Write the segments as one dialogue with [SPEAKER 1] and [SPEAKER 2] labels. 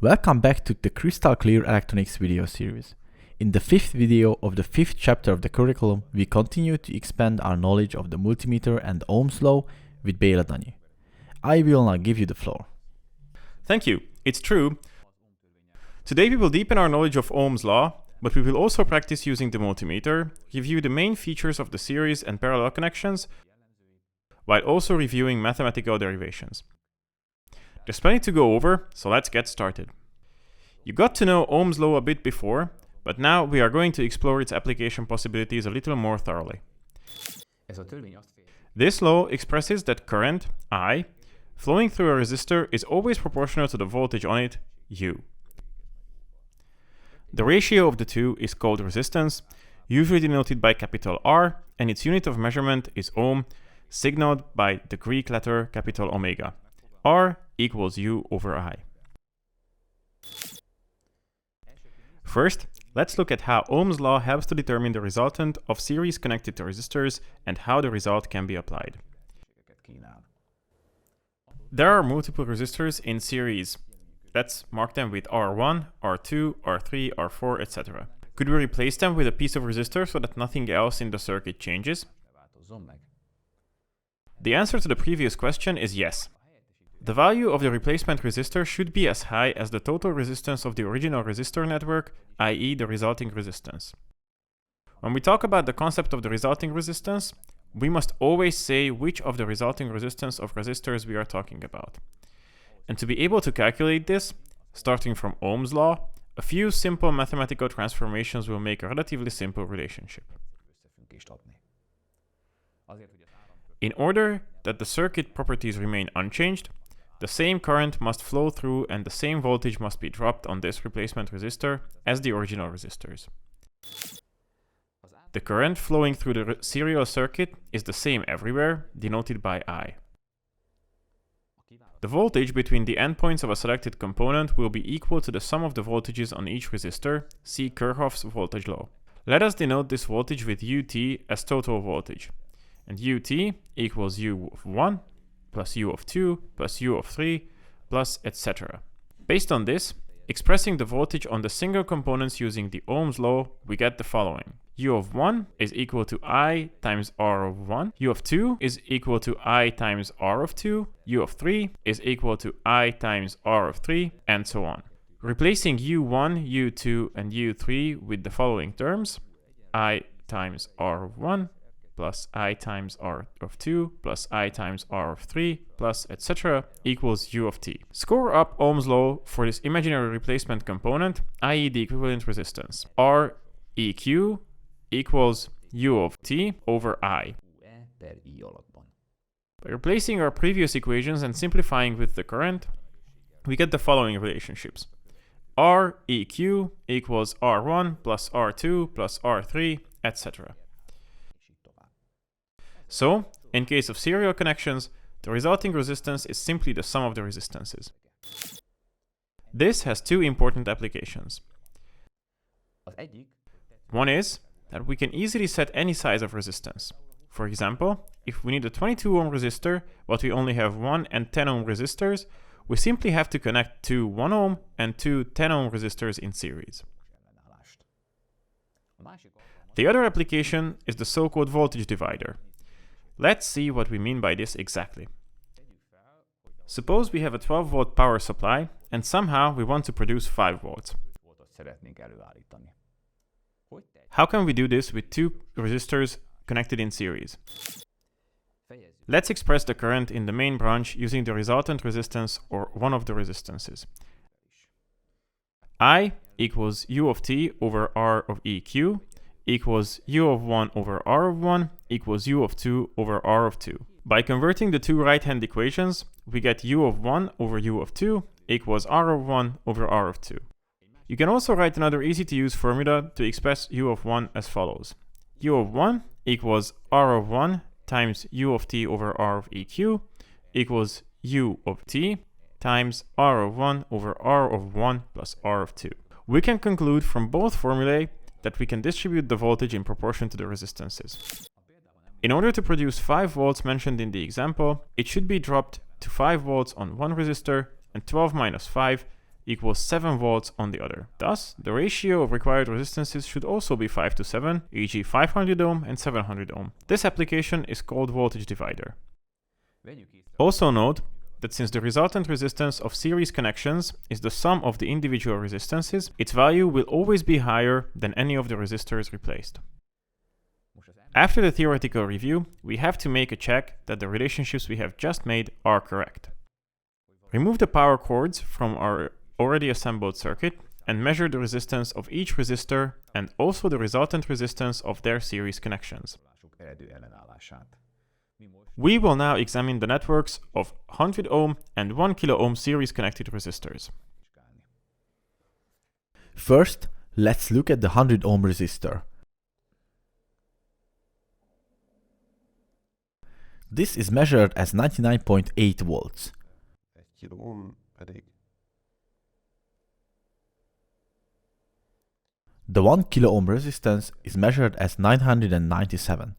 [SPEAKER 1] Welcome back to the Crystal Clear Electronics video series. In the fifth video of the fifth chapter of the curriculum, we continue to expand our knowledge of the multimeter and Ohm's law with Béla Danyi. I will now give you the floor.
[SPEAKER 2] Thank you. It's true. Today we will deepen our knowledge of Ohm's law, but we will also practice using the multimeter, review the main features of the series and parallel connections, while also reviewing mathematical derivations. There's plenty to go over, so let's get started. You got to know Ohm's law a bit before, but now we are going to explore its application possibilities a little more thoroughly. This law expresses that current, I, flowing through a resistor is always proportional to the voltage on it, U. The ratio of the two is called resistance, usually denoted by capital R, and its unit of measurement is ohm, signaled by the Greek letter capital omega. R equals U over I. First, let's look at how Ohm's law helps to determine the resultant of series connected to resistors and how the result can be applied. There are multiple resistors in series. Let's mark them with R1, R2, R3, R4, etc. Could we replace them with a piece of resistor so that nothing else in the circuit changes? The answer to the previous question is yes. The value of the replacement resistor should be as high as the total resistance of the original resistor network, i.e. the resulting resistance. When we talk about the concept of the resulting resistance, we must always say which of the resulting resistance of resistors we are talking about. And to be able to calculate this, starting from Ohm's law, a few simple mathematical transformations will make a relatively simple relationship. In order that the circuit properties remain unchanged, the same current must flow through and the same voltage must be dropped on this replacement resistor as the original resistors. The current flowing through the serial circuit is the same everywhere, denoted by I. The voltage between the endpoints of a selected component will be equal to the sum of the voltages on each resistor, see Kirchhoff's voltage law. Let us denote this voltage with UT as total voltage, and UT equals U of 1 plus U of 2 plus U of 3 plus etc. Based on this, expressing the voltage on the single components using the Ohm's law, we get the following. U of 1 is equal to I times R of 1. U of 2 is equal to I times R of 2. U of 3 is equal to I times R of 3, and so on. Replacing U1, U2, and U3 with the following terms, I times R of 1 plus I times R of 2 plus I times R of 3 plus etc. equals U of t. Score up Ohm's law for this imaginary replacement component, i.e. the equivalent resistance. R EQ equals U of t over I. By replacing our previous equations and simplifying with the current, we get the following relationships. R EQ equals R1 plus R2 plus R3, etc. So, in case of serial connections, the resulting resistance is simply the sum of the resistances. This has two important applications. One is that we can easily set any size of resistance. For example, if we need a 22 ohm resistor, but we only have 1 and 10 ohm resistors, we simply have to connect two 1 ohm and two 10 ohm resistors in series. The other application is the so-called voltage divider. Let's see what we mean by this exactly. Suppose we have a 12 volt power supply and somehow we want to produce 5 volts. How can we do this with two resistors connected in series? Let's express the current in the main branch using the resultant resistance or one of the resistances. I equals U of t over R of EQ equals U of 1 over R of 1 equals U of 2 over R of 2. By converting the two right-hand equations, we get U of 1 over U of 2 equals R of 1 over R of 2. You can also write another easy-to-use formula to express U of 1 as follows. U of 1 equals R of 1 times U of t over R of EQ equals U of t times R of 1 over R of 1 plus R of 2. We can conclude from both formulae that we can distribute the voltage in proportion to the resistances. In order to produce 5 volts mentioned in the example, it should be dropped to 5 volts on one resistor and 12 minus 5 equals 7 volts on the other. Thus, the ratio of required resistances should also be 5 to 7, e.g. 500 ohm and 700 ohm. This application is called voltage divider. Also note that since the resultant resistance of series connections is the sum of the individual resistances, its value will always be higher than any of the resistors replaced. After the theoretical review, we have to make a check that the relationships we have just made are correct. Remove the power cords from our already assembled circuit and measure the resistance of each resistor and also the resultant resistance of their series connections. We will now examine the networks of 100 ohm and 1 kilo ohm series connected resistors.
[SPEAKER 1] First, let's look at the 100 ohm resistor. This is measured as 99.8 volts. The 1 kilo ohm resistance is measured as 997.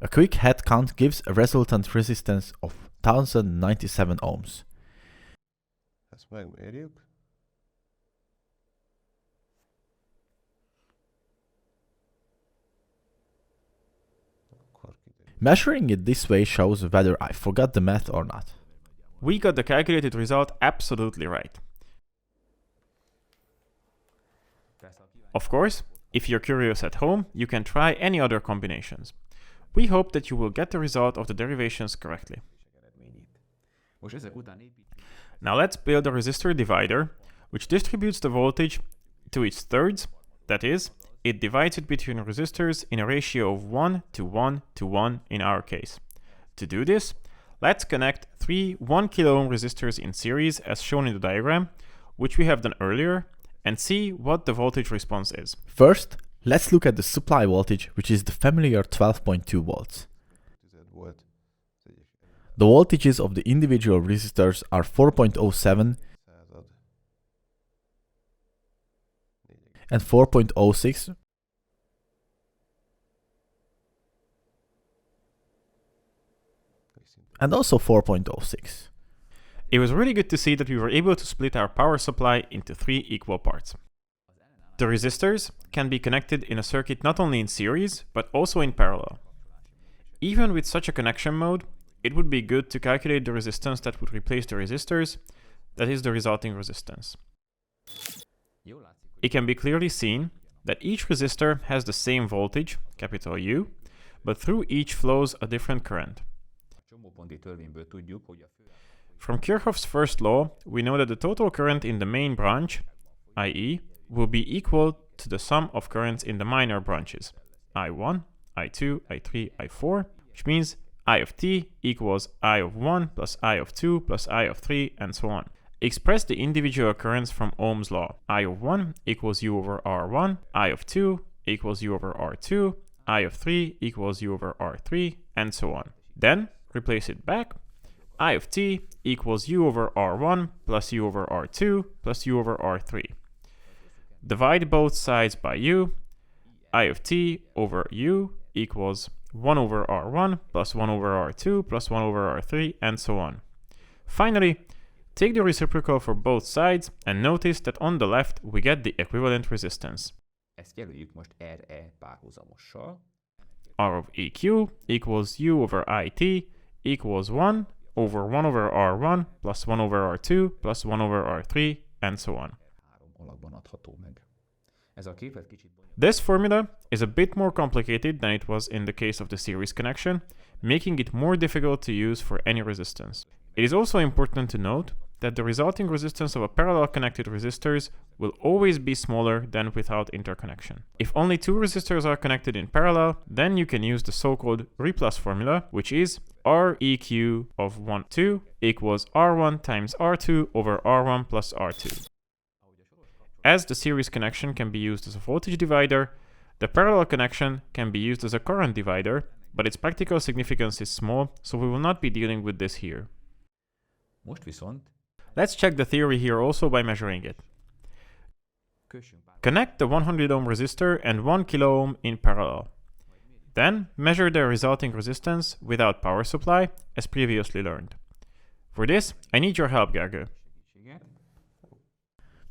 [SPEAKER 1] A quick head count gives a resultant resistance of 1097 ohms. Measuring it this way shows whether I forgot the math or not.
[SPEAKER 2] We got the calculated result absolutely right. Of course, if you're curious at home, you can try any other combinations. We hope that you will get the result of the derivations correctly. Now let's build a resistor divider, which distributes the voltage to its thirds, that is, it divides it between resistors in a ratio of 1 to 1 to 1 in our case. To do this, let's connect 3 1 kilo ohm resistors in series as shown in the diagram, which we have done earlier, and see what the voltage response is.
[SPEAKER 1] First, let's look at the supply voltage, which is the familiar 12.2 volts. The voltages of the individual resistors are 4.07 and 4.06 and also 4.06.
[SPEAKER 2] It was really good to see that we were able to split our power supply into 3 equal parts. The resistors can be connected in a circuit not only in series, but also in parallel. Even with such a connection mode, it would be good to calculate the resistance that would replace the resistors, that is the resulting resistance. It can be clearly seen that each resistor has the same voltage, capital U, but through each flows a different current. From Kirchhoff's first law, we know that the total current in the main branch, i.e., will be equal to the sum of currents in the minor branches, I1, I2, I3, I4, which means I of t equals I of 1 plus I of 2 plus I of 3, and so on. Express the individual currents from Ohm's law. I of 1 equals U over R1, I of 2 equals U over R2, I of 3 equals U over R3, and so on. Then, replace it back. I of t equals U over R1 plus U over R2 plus U over R3. Divide both sides by U. I of t over U equals 1 over R1 plus 1 over R2 plus 1 over R3, and so on. Finally, take the reciprocal for both sides and notice that on the left we get the equivalent resistance. R of EQ equals U over IT equals 1 over 1 over R1 plus 1 over R2 plus 1 over R3, and so on. This formula is a bit more complicated than it was in the case of the series connection, making it more difficult to use for any resistance. It is also important to note that the resulting resistance of a parallel connected resistors will always be smaller than without interconnection. If only 2 resistors are connected in parallel, then you can use the so-called Replus formula, which is Req of 1, 2 equals R1 times R2 over R1 plus R2. As the series connection can be used as a voltage divider, the parallel connection can be used as a current divider, but its practical significance is small, so we will not be dealing with this here. Let's check the theory here also by measuring it. Connect the 100 ohm resistor and 1 kilo ohm in parallel. Then measure their resulting resistance without power supply, as previously learned. For this, I need your help, Gergő.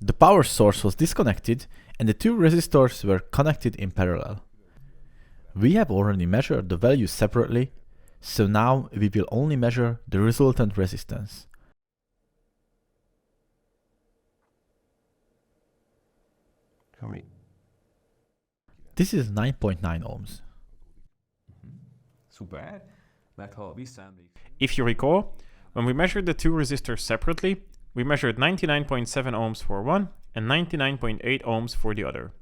[SPEAKER 1] The power source was disconnected and the two resistors were connected in parallel. We have already measured the values separately, so now we will only measure the resultant resistance. This is 9.9 ohms.
[SPEAKER 3] Szuper, mert ha visszaemlékszünk...
[SPEAKER 2] If you recall, when we measured the two resistors separately, we measured 99.7 ohms for one and 99.8 ohms for the other.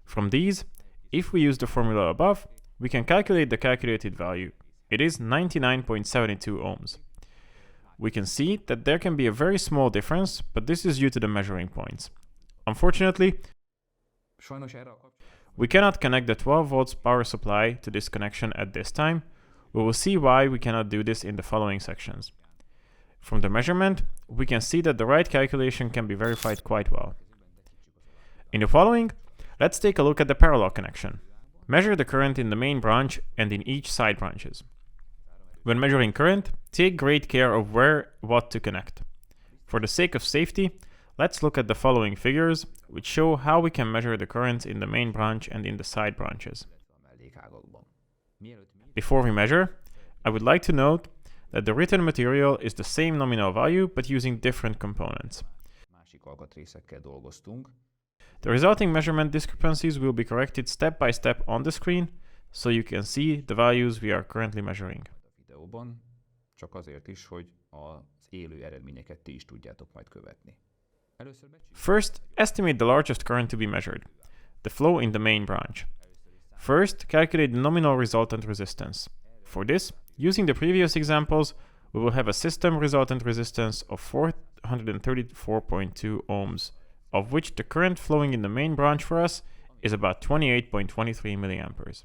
[SPEAKER 2] From these, if we use the formula above, we can calculate the calculated value. It is 99.72 ohms. We can see that there can be a very small difference, but this is due to the measuring points. Unfortunately, we cannot connect the 12 volts power supply to this connection at this time. We will see why we cannot do this in the following sections. From the measurement, we can see that the right calculation can be verified quite well. In the following, let's take a look at the parallel connection. Measure the current in the main branch and in each side branches. When measuring current, take great care of where what to connect. For the sake of safety, let's look at the following figures, which show how we can measure the currents in the main branch and in the side branches. Before we measure, I would like to note that the written material is the same nominal value but using different components. The resulting measurement discrepancies will be corrected step by step on the screen, so you can see the values we are currently measuring.
[SPEAKER 3] Csak azért is, hogy az élő eredményeket ti is tudjátok majd követni.
[SPEAKER 2] First, estimate the largest current to be measured, the flow in the main branch. First, calculate the nominal resultant resistance. For this, using the previous examples, we will have a system resultant resistance of 434.2 ohms, of which the current flowing in the main branch for us is about 28.23 milliamperes.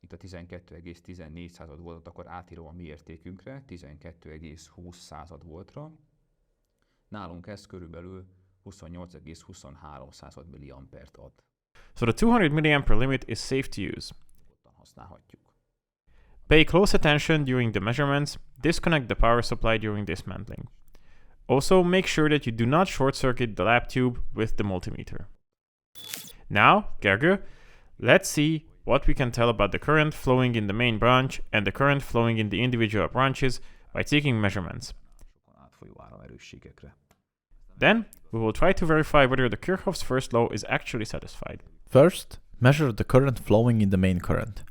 [SPEAKER 3] Itt a 12,14 voltot akkor átírom a mi értékünkre, 12,20 voltra. Nálunk ez körülbelül 28,23 milliampert ad.
[SPEAKER 2] So the 200 milliampere limit is safe to use.
[SPEAKER 3] Használhatjuk.
[SPEAKER 2] Pay close attention during the measurements, disconnect the power supply during dismantling. Also, make sure that you do not short-circuit the lab tube with the multimeter. Now, Gergő, let's see what we can tell about the current flowing in the main branch and the current flowing in the individual branches by taking measurements. Then, we will try to verify whether the Kirchhoff's first law is actually satisfied.
[SPEAKER 1] First, measure the current flowing in the main current.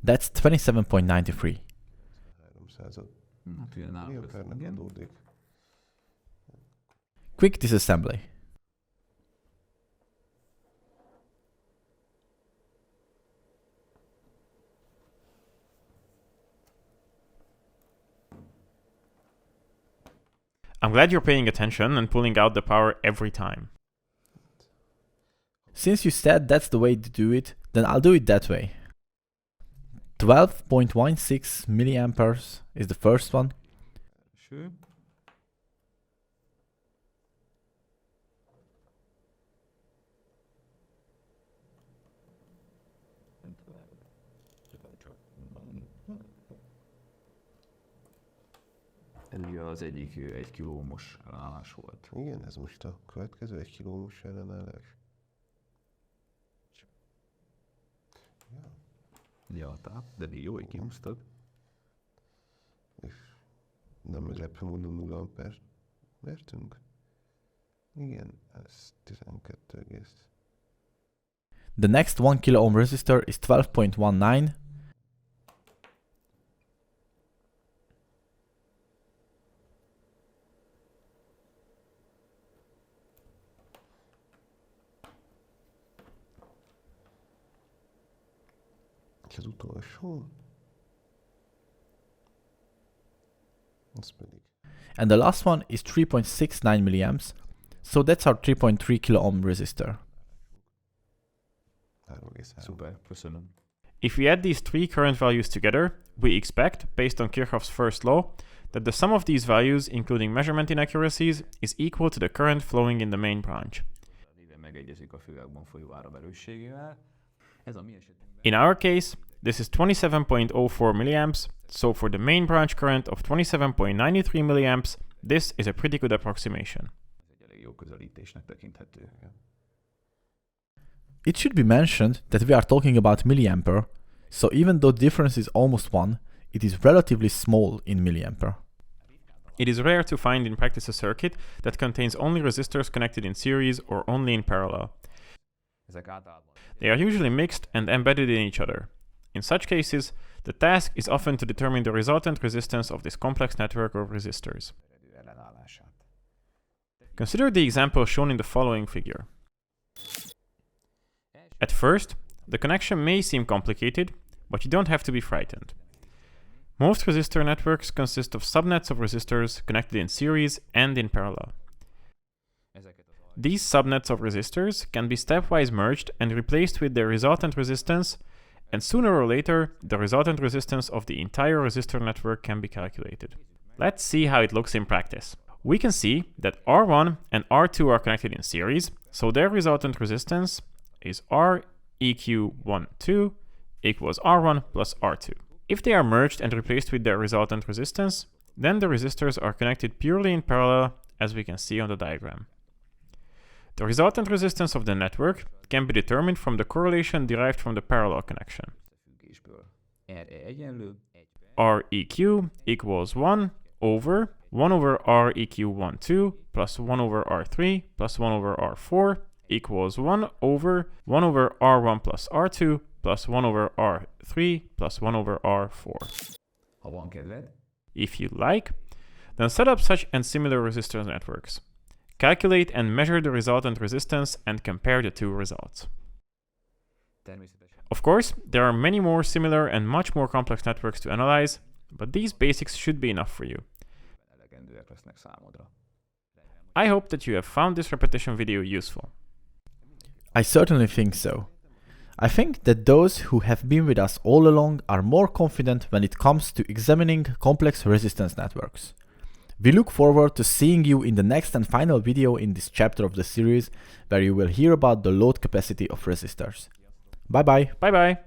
[SPEAKER 1] That's 27.93. Quick disassembly.
[SPEAKER 2] I'm glad you're paying attention and pulling out the power every time.
[SPEAKER 1] Since you said that's the way to do it, then I'll do it that way. 12.16 milliamperes is the first one.
[SPEAKER 3] Sure. Ez ugye az egyik 1 kilómos ellenállás volt.
[SPEAKER 4] Igen, ez most a következő 1 kilómos ellenállás.
[SPEAKER 3] Ja, de jó, hogy kihúztad.
[SPEAKER 4] És nem meglepő módon 0 ampert vertünk. Igen, ez 12 egész.
[SPEAKER 1] The next 1 kilo ohm resistor is 12.19.
[SPEAKER 4] És az utolsó. Ez pedig.
[SPEAKER 1] And the last one is 3.69 milliamps. So that's our 3.3 kilo ohm resistor.
[SPEAKER 4] 3,3.
[SPEAKER 3] Szuper, köszönöm.
[SPEAKER 2] If we add these three current values together, we expect, based on Kirchhoff's first law, that the sum of these values, including measurement inaccuracies, is equal to the current flowing in the main branch.
[SPEAKER 3] Megegyezik a füvegben folyó áram erősségével. Ez a mi esetünkben.
[SPEAKER 2] In our case, this is 27.04 milliamps, so for the main branch current of 27.93 milliamps, this is a pretty good approximation.
[SPEAKER 1] It should be mentioned that we are talking about milliampere, so even though the difference is almost 1, it is relatively small in milliampere.
[SPEAKER 2] It is rare to find in practice a circuit that contains only resistors connected in series or only in parallel. They are usually mixed and embedded in each other. In such cases, the task is often to determine the resultant resistance of this complex network of resistors. Consider the example shown in the following figure. At first, the connection may seem complicated, but you don't have to be frightened. Most resistor networks consist of subnets of resistors connected in series and in parallel. These subnets of resistors can be stepwise merged and replaced with their resultant resistance, and sooner or later, the resultant resistance of the entire resistor network can be calculated. Let's see how it looks in practice. We can see that R1 and R2 are connected in series, so their resultant resistance is REQ12 equals R1 plus R2. If they are merged and replaced with their resultant resistance, then the resistors are connected purely in parallel, as we can see on the diagram. The resultant resistance of the network can be determined from the correlation derived from the parallel connection. REQ equals 1 over REQ12 plus 1 over R3 plus 1 over R4 equals 1 over R1 plus R2 plus 1 over R3 plus 1 over R4. If you like, then set up such and similar resistor networks. Calculate and measure the resultant resistance and compare the two results. Of course, there are many more similar and much more complex networks to analyze, but these basics should be enough for you. I hope that you have found this repetition video useful.
[SPEAKER 1] I certainly think so. I think that those who have been with us all along are more confident when it comes to examining complex resistance networks. We look forward to seeing you in the next and final video in this chapter of the series, where you will hear about the load capacity of resistors. Bye bye!
[SPEAKER 2] Bye bye!